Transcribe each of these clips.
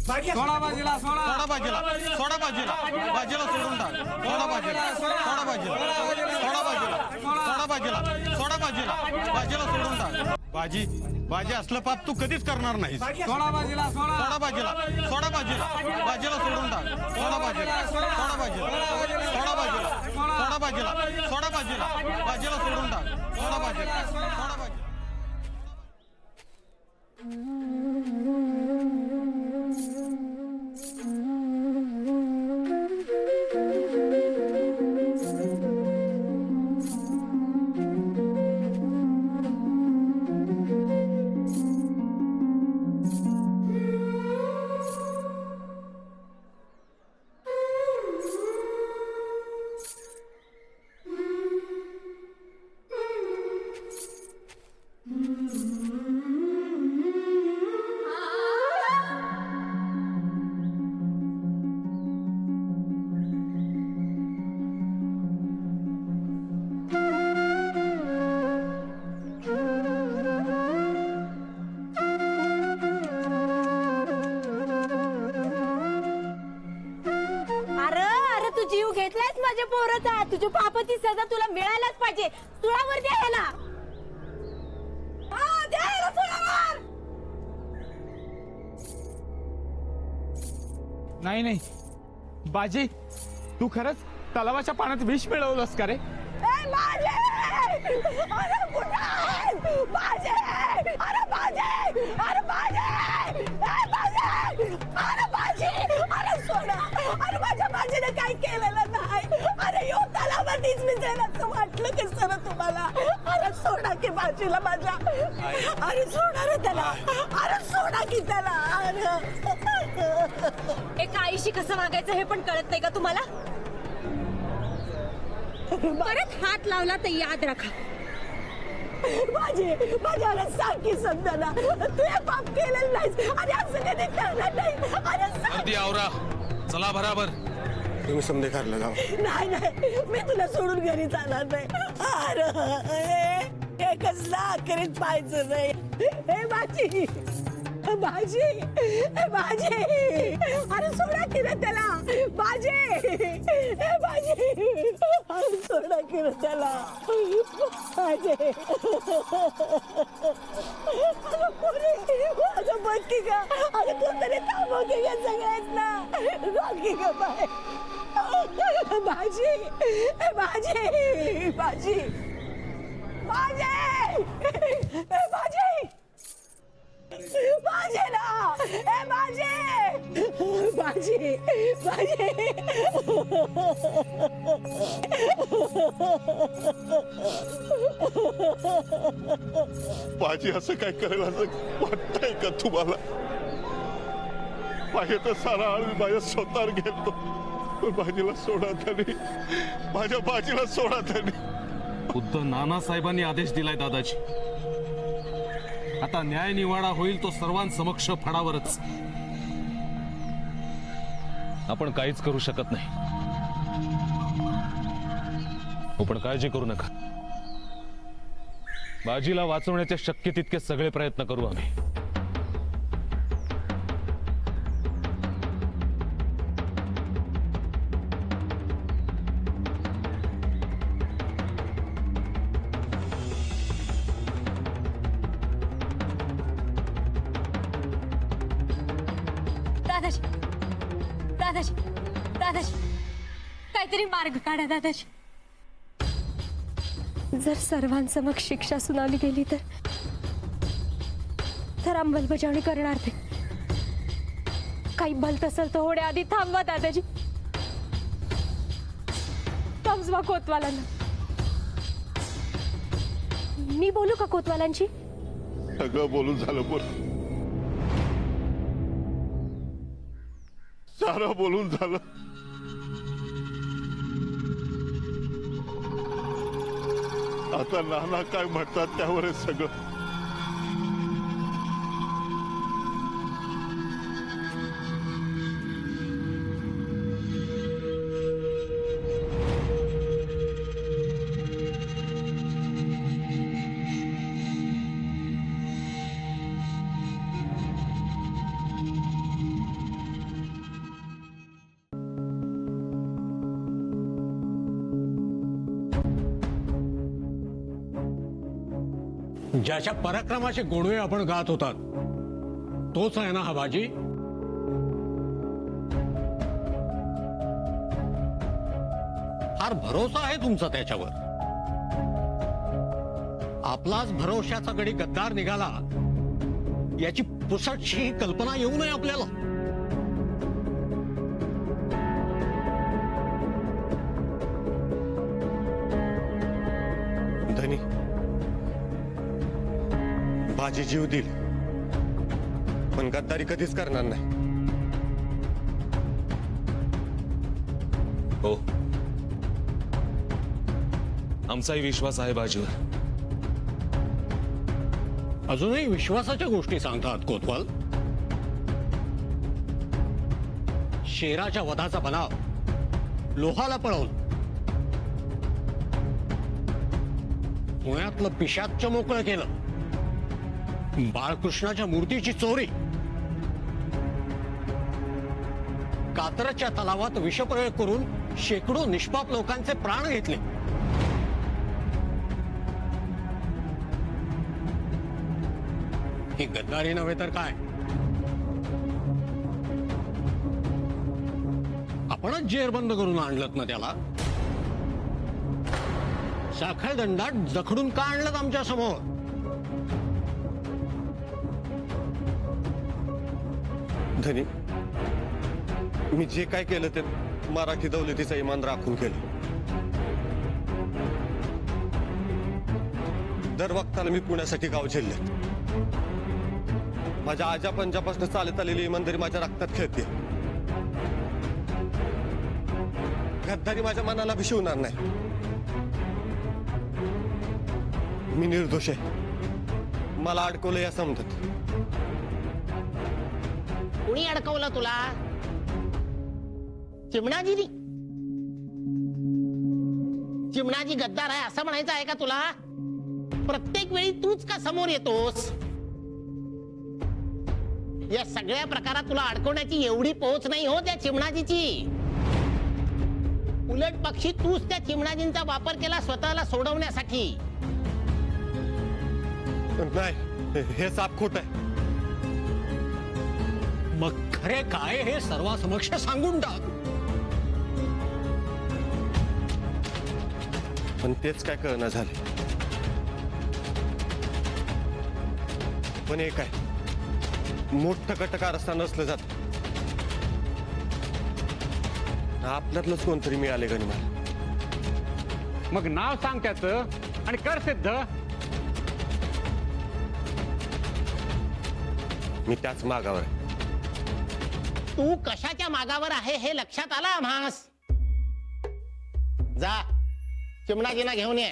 सोडा बाजीला सोडा बाजीला सोडा बाजीला बाजीला सोडून टाक सोडा बाजीला सोडा बाजीला सोडा बाजीला सोडा बाजीला सोडा बाजीला बाजीला सोडून टाक बाजी बाजी असलं पाप तू कधीच करणार नाही सोडा बाजीला सोडा बाजीला सोडा बाजीला बाजीला सोडून टाक सोडा बाजीला सोडा बाजीला सोडा बाजीला सोडा बाजीला सोडा बाजीला बाजीला सोडून टाक सोडा बाजीला सोडा बाजीला जीव घेतलायस माझ्या पोराचा तुझ्या पापाची सजा तुला मिळायलाच पाहिजे तुळावर द्यायला नाही नाही बाजी तू खरंच तलावाच्या पाण्यात विष मिळवलंस का रे अरे माझ्या बाजीने काही केलेलं नाही अरे यो तलावातच मिळायला असं वाटलं की सर तुम्हाला अरे सोडा की बाजीला माझ्या अरे सोडा रे त्याला अरे सोडा की त्याला एका आईशी कसं वागायचं हे पण कळत नाही का तुम्हाला परत हात लावला तर याद राखा माझ्याला सांग की समजायला तू हे पाप केलेलं नाहीस आणि असं कधी करणार नाही अरे आवरा चला बराबर तुम्ही समजे खारला जाऊ नाही मी तुला सोडून घरी जाणार नाही अरे हे कसला आखरीत पाहायचं नाही हे भाजी अरे सोडा की रे त्याला भाजी हे भाजी अरे सोडा की रे त्याला भाजी अरे बघ की का अरे कोणतरी थांबव की या सगळ्यात ना बघ की का बाय भाजी भाजीला ए भाजी बाजी असं काय करेल असं वाटतंय का तुम्हाला पाहिजे तर सारा आळ मी माझ्या स्वतःवर घेतो पण बाजीला सोडा त्यांनी माझ्या बाजीला सोडा त्यांनी खुद्द नानासाहेबांनी आदेश दिलाय दादाजी आता न्याय निवाडा होईल तो सर्वांसमक्ष फडावरच आपण काहीच करू शकत नाही पण काळजी करू नका बाजीला वाचवण्याचे शक्य तितके सगळे प्रयत्न करू आम्ही दादाजी काहीतरी मार्ग काढा दादाजी जर सर्वांसमक्ष शिक्षा सुनावली गेली तर अंमलबजावणी करणार ते काही भलत असेल तर होण्याआधी थांबवा दादाजी समजवा कोतवालांना मी बोलू का कोतवालांची सगळं बोलून झालं सारं बोलून झालं आता नाना काय म्हणतात त्यावर सगळं ज्याच्या पराक्रमाचे गोडवे आपण गात होतात तोच आहे ना हा बाजी? फार भरोसा आहे तुमचा त्याच्यावर. आपलाच भरोशाचा गडी गद्दार निघाला याची पुसटशी कल्पना येऊ नये आपल्याला. धनी, बाजी जीव देईल पण गद्दारी कधीच करणार नाही. हो, आमचाही विश्वास आहे बाजीवर. अजूनही विश्वासाच्या गोष्टी सांगतात कोतवाल. शेराच्या वधाचा बनाव लोहाला पळवलं, पुण्यातलं पिशाच्च मोकळं केलं, बाळकृष्णाच्या मूर्तीची चोरी, कात्रच्या तलावात विषप्रयोग करून शेकडो निष्पाप लोकांचे प्राण घेतले. ही गद्दारी नव्हे तर काय? आपणच जेरबंद करून आणलं ना त्याला. साखळ दंडात जखडून का आणलं आमच्या समोर? धनी, मी जे काय केलं ते मराठी दौलतीचा इमान राखून केलं. दर वक्ताला मी पुण्यासाठी गाव झेलले. माझ्या आजा पंजापासून चालत आलेली इमानदारी माझ्या रक्तात खेळते. गद्दारी माझ्या मनाला भिशिवणार नाही. मी निर्दोष आहे. मला अडकवलं या समजत. कुणी अडकवलं तुला? चिमणाजीनी? चिमणाजी गद्दार आहे असं म्हणायचं आहे का तुला? प्रत्येक वेळी तूच का समोर येतोस? या सगळ्या प्रकारात तुला अडकवण्याची एवढी पोहोच नाही हो त्या चिमणाजीची. उलट पक्षी तूच त्या चिमणाजींचा वापर केला स्वतःला सोडवण्यासाठी. नाही, हे साप खोट आहे. मग खरे काय हे सर्वांसमक्ष सांगून टाक. पण तेच काय कळना झाले. पण एक आहे, मोठं कटकार असता नसलं जात. आपल्यातलंच कोणतरी मिळाले गणी मला. मग नाव सांग त्याचं आणि कर सिद्ध. मी त्याच मागावर आहे. तू कशाच्या मागावर आहे हे लक्षात आलं आम्हास. जा चिमणाजींना घेऊन ये.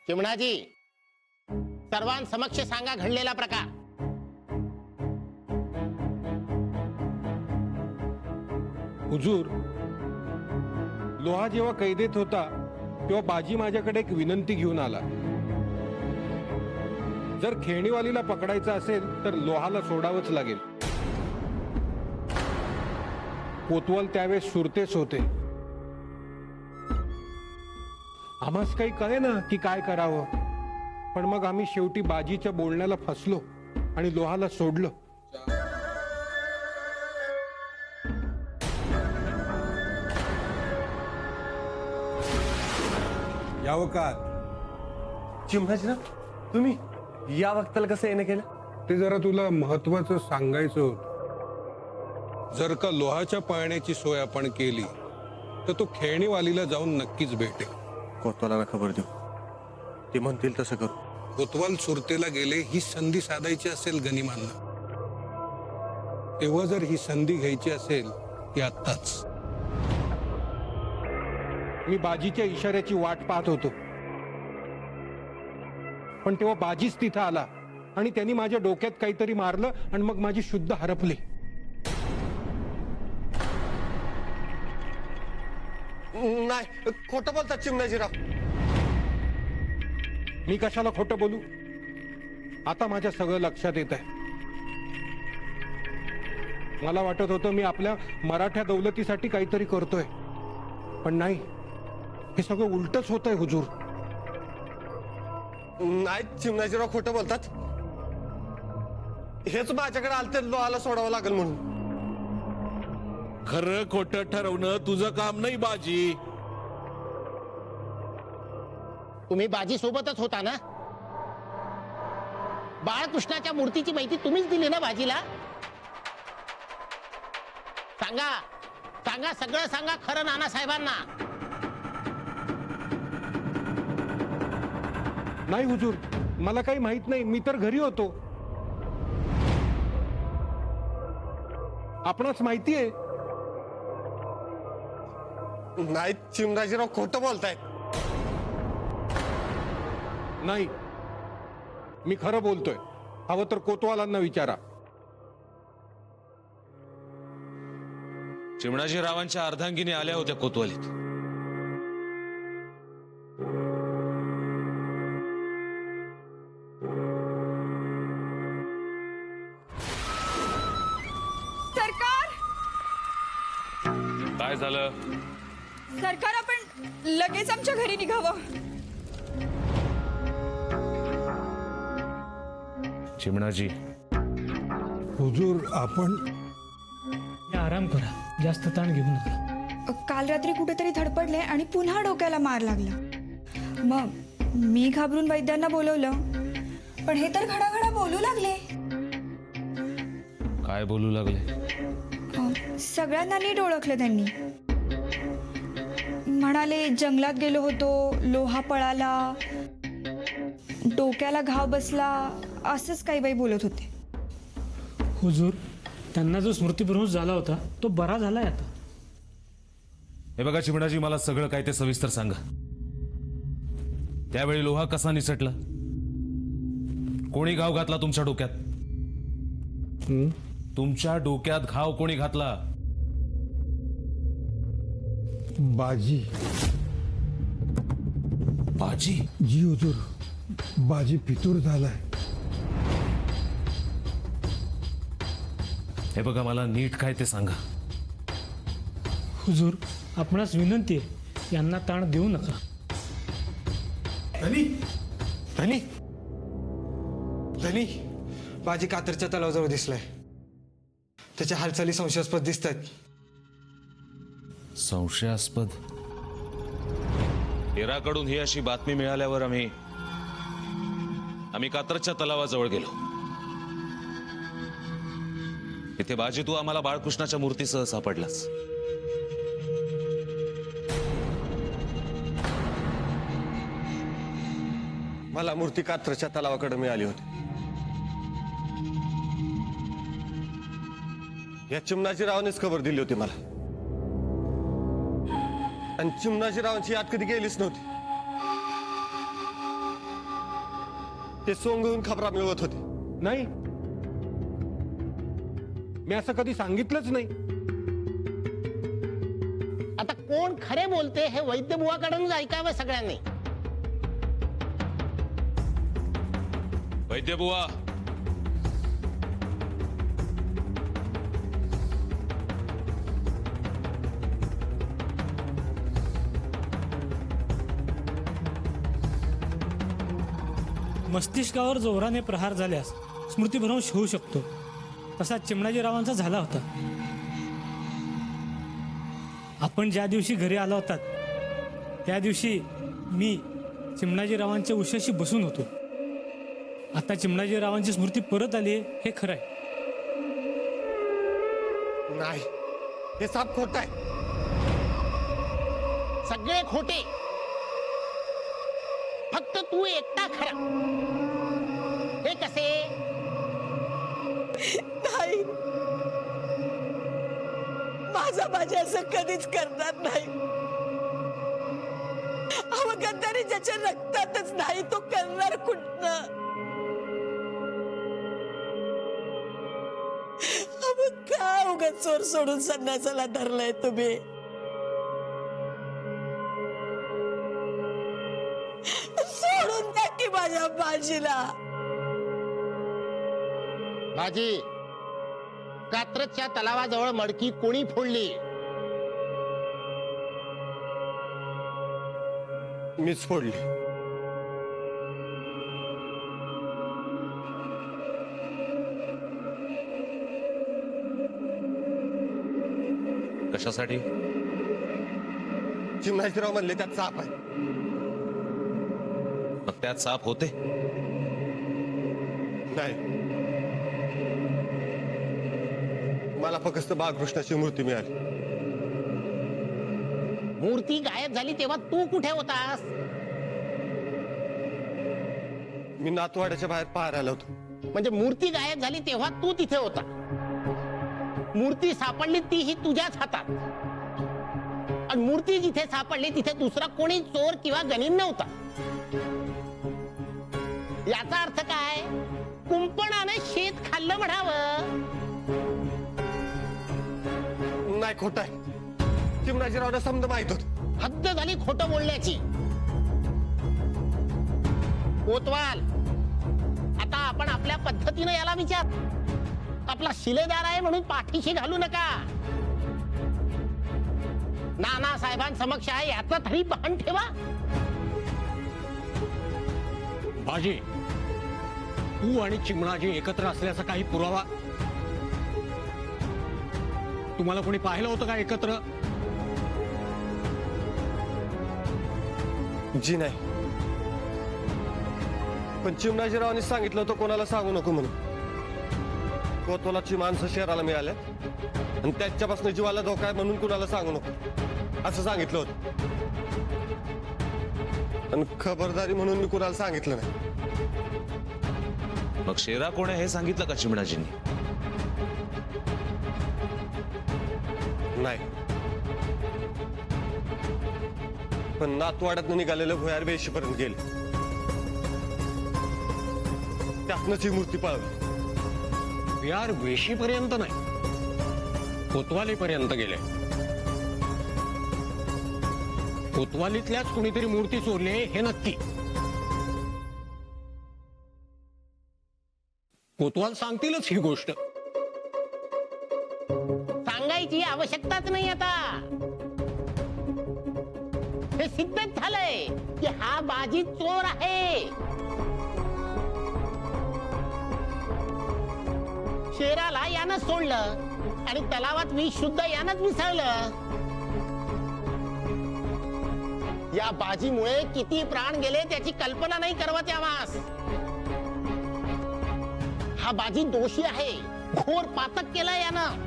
चिमणाजी, सर्वांसमक्ष सांगा घडलेला प्रकार. हुजूर, लोहा जेव्हा कैदेत होता तेव्हा बाजी माझ्याकडे एक विनंती घेऊन आला. जर खेळणीवालीला पकडायचं असेल तर लोहाला सोडावंच लागेल. कोतवाल त्यावेळेस सुरतेच होते. आम्हास काही कळे ना की काय करावं. पण मग आम्ही शेवटी बाजीच्या बोलण्याला फसलो आणि लोहाला सोडलं. चिमणाजी ना, तुम्ही या वक्ताला कसं येणं केलं? ते जरा तुला महत्वाचं सांगायचं होतं. जर का लोहाच्या पाळण्याची सोय आपण केली तर तो खेळणीवालीला जाऊन नक्कीच भेटेल. कोतवालाला खबर देऊ. ते म्हणतील तसं करू. कोतवाल सुरतेला गेले, ही संधी साधायची असेल गनिमांना, तेव्हा जर ही संधी घ्यायची असेल ती आत्ताच. मी बाजीच्या इशाऱ्याची वाट पाहत होतो, पण तेव्हा बाजीच तिथं आला आणि त्यांनी माझ्या डोक्यात काहीतरी मारलं आणि मग माझी शुद्ध हरपली. नाही, खोटं बोलतात चिमणाजीराव. मी कशाला खोटं बोलू? आता माझ्या सगळं लक्षात येत आहे. मला वाटत होतं मी आपल्या मराठ्या दौलतीसाठी काहीतरी करतोय, पण नाही, हे सगळं उलटच होतंय हुजूर. नाही चिमणाजीराव खोटं बोलतात. हेच माझ्याकडे आलते लोहाला सोडावं लागेल म्हणून. खरं खोटं ठरवणं तुझं काम नाही बाजी. तुम्ही बाजी सोबतच होता ना? बाळकृष्णाच्या मूर्तीची माहिती तुम्हीच दिली ना बाजीला? सांगा सांगा, सगळं सांगा खरं नानासाहेबांना. नाही हुजूर, मला काही माहित नाही. मी तर घरी होतो. आपणास माहिती आहे. नाही चिमणाजीराव खोटं बोलतायत. नाही, मी खरं बोलतोय. हवं तर कोतवालांना विचारा. चिमणाजीरावांच्या अर्धांगिनी आल्या होत्या कोतवालीत. सरकार, काय झालं? सरकार, आपण लगेच आमच्या घरी निघावं. चिमणाजी, हुजूर, आपण आराम करा, जास्त ताण घेऊ नका. काल रात्री कुठेतरी धडपडले आणि पुन्हा डोक्याला मार लागला. मग मी घाबरून वैद्यांना बोलवलं, पण हे तर घडाघडा बोलू लागले. काय बोलू लागले? सगळ्यांना नीट ओळखलं त्यांनी. म्हणाले जंगलात गेलो होतो, लोहा पळाला, डोक्याला घाव बसला, असंच काही बाई बोलत होते. हुजूर, त्यांना जो स्मृतिभ्रंश झाला होता तो बरा झालाय आता. हे बघा चिमणाजी, मला सगळं काय ते सविस्तर सांगा. त्यावेळी लोहा कसा निसटला? कोणी घाव घातला तुमच्या डोक्यात? तुमच्या डोक्यात घाव कोणी घातला? बाजी. बाजी? जी हुजूर, बाजी फितूर झालाय. हे बघा, मला नीट काय ते सांगा. हुजूर, आपणास विनंती आहे, यांना ताण देऊ नका. धनी धनी धनी बाजी कातरच्या तलावाजवळ दिसलाय. त्याच्या हालचाली संशयास्पद दिसत आहेत. संशयास्पद? हेराकडून ही अशी बातमी मिळाल्यावर आम्ही कात्रजच्या तलावाजवळ गेलो. इथे बाजी, तू आम्हाला बाळकृष्णाच्या मूर्तीसह सापडलास. मला मूर्ती कात्रच्या तलावाकडे मिळाली होती. या चिमणाजीरावानेच खबर दिली होती मला. आणि चिमणाजीरावांची याद कधी गेलीच नव्हती. ते सोंगून खबरा मिळवत होते. नाही, मी असं कधी सांगितलंच नाही. आता कोण खरे बोलते हे वैद्यबुवाकडूनच ऐकावं सगळ्यांनी. वैद्यबुवा, मस्तिष्कावर जोराने प्रहार झाल्यास स्मृतिभ्रंश होऊ शकतो. तसा चिमणाजीरावांचा झाला होता. आपण ज्या दिवशी घरी आला होतात त्या दिवशी मी चिमणाजीरावांच्या उशाशी बसून होतो. आता चिमणाजीरावांची स्मृती परत आली आहे हे खरं आहे. नाही, हे साप खोट आहे. सगळे खोटे, फक्त तू एकटा खरा. हे कसे? नाही, माझा माझ्या असं कधीच करणार नाही. अहो, गद्दारी ज्याच्या रक्तातच नाही तो करणार कुठनं? उगाच चोर सोडून संन्यासाला धरलंय तुम्ही. सोडून द्या की माझ्या बाजीला. बाजी, कात्रजच्या तलावाजवळ मडकी कोणी फोडली? मीच फोडली. कशासाठी? चिमणाजीराव म्हणले त्यात साप आहे. मग त्यात साप होते? नाही, मला फक्त बाळकृष्णाची मूर्ती मिळाली. मूर्ती गायब झाली तेव्हा तू कुठे होतास? मी नातवाड्याच्या बाहेर पाहायला होतो. म्हणजे मूर्ती गायब झाली तेव्हा तू तिथे होता. मूर्ती सापडली तीही तुझ्याच हातात. आणि मूर्ती जिथे सापडली तिथे दुसरा कोणी चोर किंवा गनीम नव्हता. याचा अर्थ काय? कुंपणाने शेत खाल्लं म्हणावं. नाही, खोट आहे. चिमणाजीरावला समज माहित होत. हद्द झाली खोटं बोलण्याची. कोतवाल, आता आपण आपल्या पद्धतीने याला विचार. आपला शिलेदार आहे म्हणून पाठीशी घालू नका. नाना साहेबांसमक्ष आहे याचं तरी भान ठेवा. बाजी, तू आणि चिमणाजी एकत्र असल्याचा काही पुरावा? तुम्हाला कोणी पाहिलं होतं का एकत्र? जी नाही, पण चिमणाजीरावांनी सांगितलं होतं कोणाला सांगू नको म्हणून. कोतवालाची माणसं शहराला मिळाल्या आणि त्याच्यापासून जीवाला धोका आहे म्हणून कुणाला सांगू नको असं सांगितलं होतं. आणि खबरदारी म्हणून मी कुणाला सांगितलं नाही. मग शेरा कोण आहे हे सांगितलं का चिमणाजींनी? नाही, पण नातवाड्यात निघालेलं भुयार वेशीपर्यंत गेले. त्यातनंच ही मूर्ती पळवली. यार, वेशीपर्यंत नाही, कोतवालीपर्यंत गेले. कोतवालीतल्याच कुणीतरी मूर्ती चोरली हे नक्की. कोतवाल सांगतीलच ही गोष्ट. सांगायची आवश्यकताच नाही आता. हे सिद्धच झालंय की हा बाजी चोर आहे. शेराला यानं सोडलं आणि तलावात विष सुद्धा यानंच मिसळलं. या बाजीमुळे किती प्राण गेले त्याची कल्पना नाही करवत यामास. हा बाजी दोषी आहे. घोर पातक केलं यानं.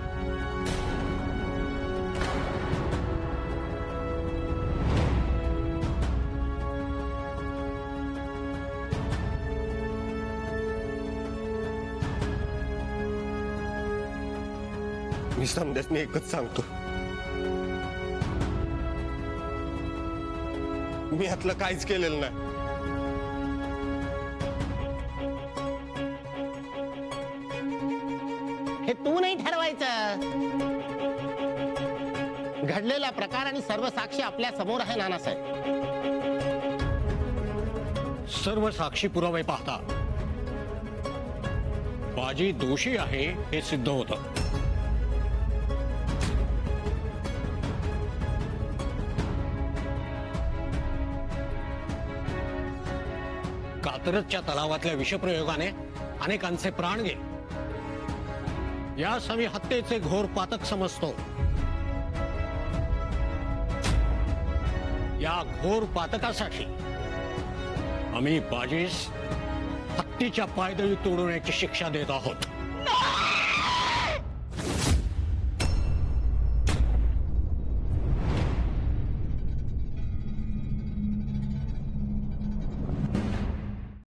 मी समजाच एकच सांगतो, मी यातलं काहीच केलेलं नाही. हे तू नाही ठरवायचं. घडलेला प्रकार आणि सर्व साक्षी आपल्या समोर आहे नानासाहेब. सर्व साक्षी पुरावे पाहता बाजी दोषी आहे हे सिद्ध होतं. कात्रजच्या तलावातल्या विषप्रयोगाने अनेकांचे प्राण गेले. यास आम्ही हत्येचे घोर पातक समजतो. या घोर पातकासाठी आम्ही बाजीस हत्तीच्या पायदळी तोडवण्याची शिक्षा देत आहोत.